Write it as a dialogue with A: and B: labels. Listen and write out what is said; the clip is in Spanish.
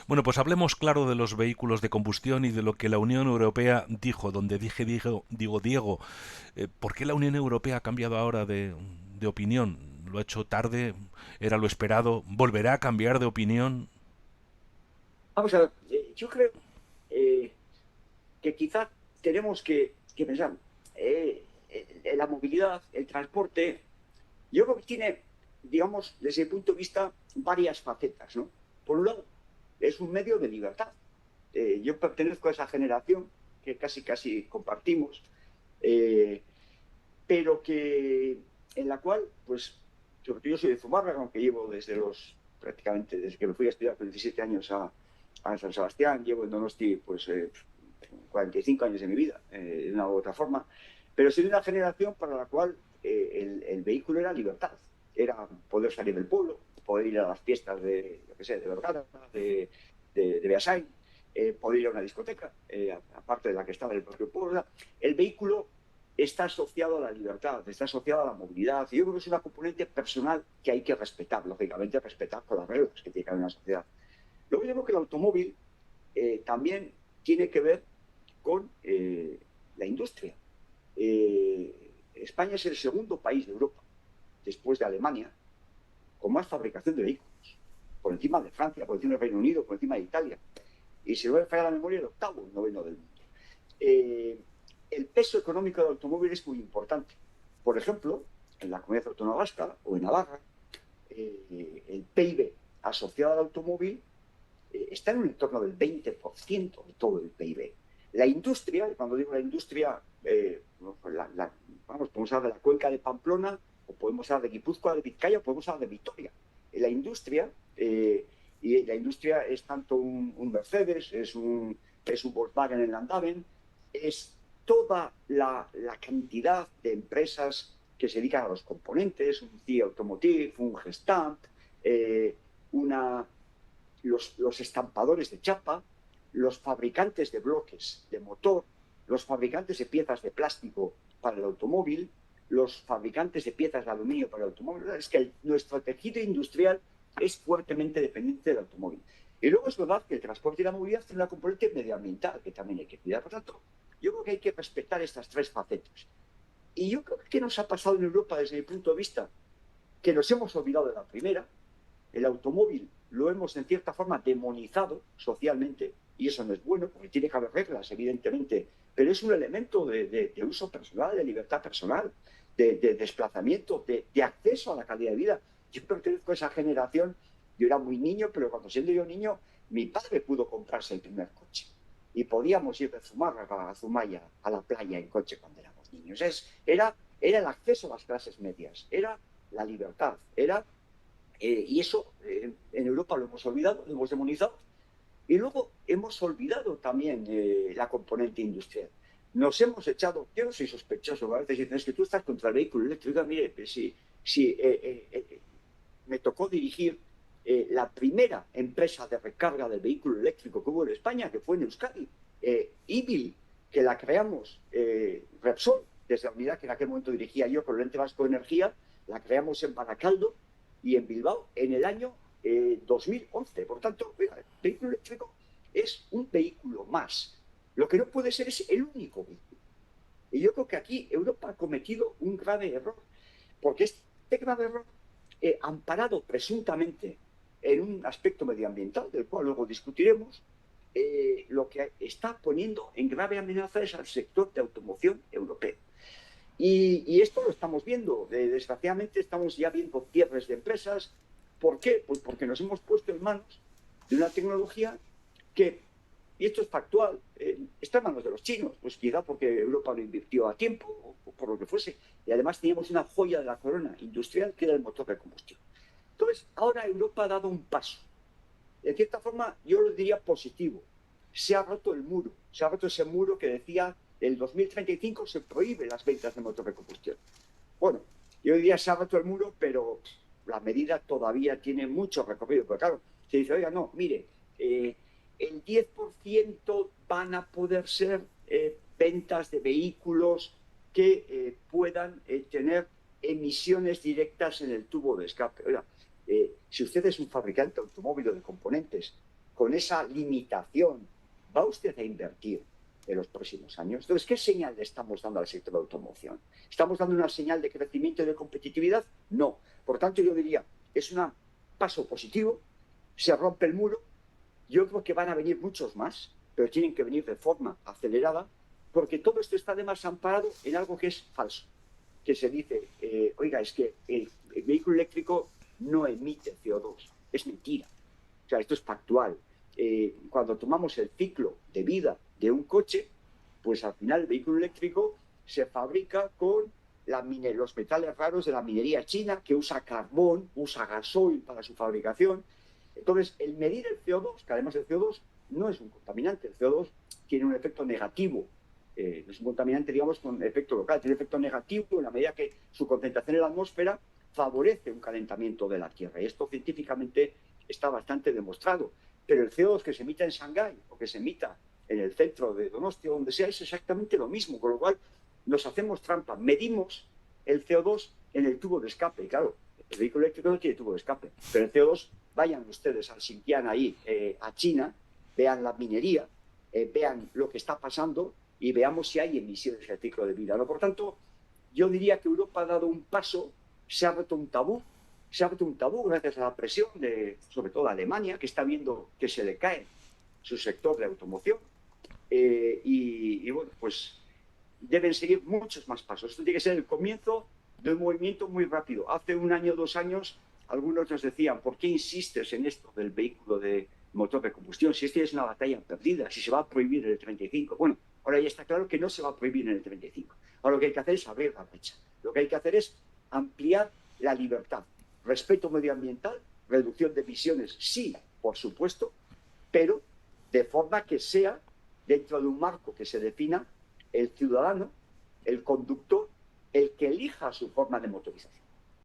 A: Bueno, pues hablemos claro de los vehículos de combustión y de lo que la Unión Europea dijo, donde digo Diego, ¿por qué la Unión Europea ha cambiado ahora de opinión? ¿Lo ha hecho tarde? ¿Era lo esperado? ¿Volverá a cambiar de opinión?
B: Vamos a ver, yo creo eh, que quizás tenemos que pensar, la movilidad, el transporte, yo creo que tiene, digamos, desde mi punto de vista, varias facetas, ¿no? Por un lado, es un medio de libertad. Yo pertenezco a esa generación que casi, casi compartimos, eh, pero que en la cual, pues, sobre todo yo soy de Zumárraga, aunque llevo prácticamente desde que me fui a estudiar con 17 años a San Sebastián, llevo en Donosti, pues, 45 años de mi vida, de una u otra forma, pero soy de una generación para la cual el vehículo era libertad, era poder salir del pueblo, poder ir a las fiestas de, yo qué sé, de Vergara, de Beasain, poder ir a una discoteca, aparte de la que estaba en el propio pueblo. El vehículo está asociado a la libertad, está asociado a la movilidad. Y yo creo que es una componente personal que hay que respetar, lógicamente, respetar con las reglas que tiene que haber en una sociedad. Luego yo creo que el automóvil también tiene que ver con la industria. España es el segundo país de Europa, después de Alemania, con más fabricación de vehículos, por encima de Francia, por encima del Reino Unido, por encima de Italia. Y si no me falla la memoria, el octavo, el noveno del mundo. Eh, el peso económico del automóvil es muy importante. Por ejemplo, en la comunidad autónoma vasca o en Navarra, el PIB asociado al automóvil está en un entorno del 20% de todo el PIB. La industria, cuando digo la industria, vamos, podemos hablar de la cuenca de Pamplona, o podemos hablar de Guipúzcoa, de Vizcaya, o podemos hablar de Vitoria. La industria, y la industria es tanto un Mercedes, es un Volkswagen en Landaven, es toda la cantidad de empresas que se dedican a los componentes, un CIA Automotive, un Gestamp, eh, una, los estampadores de chapa, los fabricantes de bloques de motor, los fabricantes de piezas de plástico para el automóvil, los fabricantes de piezas de aluminio para el automóvil. Es que nuestro tejido industrial es fuertemente dependiente del automóvil. Y luego es verdad que el transporte y la movilidad tiene una componente medioambiental que también hay que cuidar. Por tanto, yo creo que hay que respetar estas tres facetas. Y yo creo que nos ha pasado en Europa desde mi punto de vista, que nos hemos olvidado de la primera. El automóvil lo hemos en cierta forma demonizado socialmente y eso no es bueno porque tiene que haber reglas, evidentemente, pero es un elemento de uso personal, de libertad personal, de desplazamiento, de acceso a la calidad de vida. Yo pertenezco a esa generación, yo era muy niño, pero cuando siendo yo niño, mi padre pudo comprarse el primer coche y podíamos ir de Zumárraga a Zumaya a la playa en coche cuando éramos niños. Era el acceso a las clases medias, era la libertad, y eso en Europa lo hemos olvidado, lo hemos demonizado. Y luego hemos olvidado también la componente industrial. Nos hemos echado, yo no soy sospechoso, a veces dicen, es que tú estás contra el vehículo eléctrico. Mire, pues si me tocó dirigir la primera empresa de recarga del vehículo eléctrico que hubo en España, que fue en Euskadi, Ibil, que la creamos, Repsol, desde la unidad que en aquel momento dirigía yo con el Ente Vasco de Energía, la creamos en Baracaldo y en Bilbao en el año 2011. Por tanto, el vehículo eléctrico es un vehículo más. Lo que no puede ser es el único vehículo. Y yo creo que aquí Europa ha cometido un grave error, porque este grave error, amparado presuntamente en un aspecto medioambiental, del cual luego discutiremos, lo que está poniendo en grave amenaza es al sector de automoción europeo. Y esto lo estamos viendo. Desgraciadamente estamos ya viendo cierres de empresas. ¿Por qué? Pues porque nos hemos puesto en manos de una tecnología que, y esto es factual, está en manos de los chinos, pues quizá porque Europa lo invirtió a tiempo o por lo que fuese. Y además teníamos una joya de la corona industrial que era el motor de combustión. Entonces, ahora Europa ha dado un paso. De cierta forma, yo lo diría positivo. Se ha roto el muro, se ha roto ese muro que decía el 2035 se prohíbe las ventas de motor de combustión. Bueno, yo diría se ha roto el muro, pero la medida todavía tiene mucho recorrido. Pero claro, se dice, oiga, no, mire, el 10% van a poder ser ventas de vehículos que puedan tener emisiones directas en el tubo de escape. Oiga, si usted es un fabricante automóvil o de componentes con esa limitación, ¿va usted a invertir en los próximos años? Entonces, ¿qué señal le estamos dando al sector de automoción? ¿Estamos dando una señal de crecimiento y de competitividad? No. Por tanto, yo diría, es un paso positivo, se rompe el muro. Yo creo que van a venir muchos más, pero tienen que venir de forma acelerada, porque todo esto está además amparado en algo que es falso, que se dice, oiga, es que el vehículo eléctrico no emite CO2. Es mentira. O sea, esto es factual. Cuando tomamos el ciclo de vida de un coche, pues al final el vehículo eléctrico se fabrica con los metales raros de la minería china, que usa carbón, usa gasoil para su fabricación. Entonces, el medir el CO2, que además el CO2 no es un contaminante, el CO2 tiene un efecto negativo, es un contaminante, digamos, con efecto local, tiene efecto negativo en la medida que su concentración en la atmósfera favorece un calentamiento de la Tierra. Y esto científicamente está bastante demostrado. Pero el CO2 que se emita en Shanghái o que se emita en el centro de Donostia, donde sea, es exactamente lo mismo, con lo cual nos hacemos trampa. Medimos el CO2 en el tubo de escape. Y claro, el vehículo eléctrico no tiene tubo de escape, pero el CO2, vayan ustedes al Xinjiang ahí, a China, vean la minería, vean lo que está pasando y veamos si hay emisiones en el ciclo de vida. ¿No? Por tanto, yo diría que Europa ha dado un paso, se ha roto un tabú gracias a la presión de, sobre todo, Alemania, que está viendo que se le cae su sector de automoción. Y bueno, pues deben seguir muchos más pasos. Esto tiene que ser el comienzo de un movimiento muy rápido. Hace un año, 2 años, algunos nos decían, ¿por qué insistes en esto del vehículo de motor de combustión? Si esta es una batalla perdida, si se va a prohibir en el 35. Bueno, ahora ya está claro que no se va a prohibir en el 35. Ahora lo que hay que hacer es abrir la brecha. Lo que hay que hacer es ampliar la libertad. Respeto medioambiental, reducción de emisiones, sí, por supuesto, pero de forma que sea dentro de un marco que se defina el ciudadano, el conductor, el que elija su forma de motorización.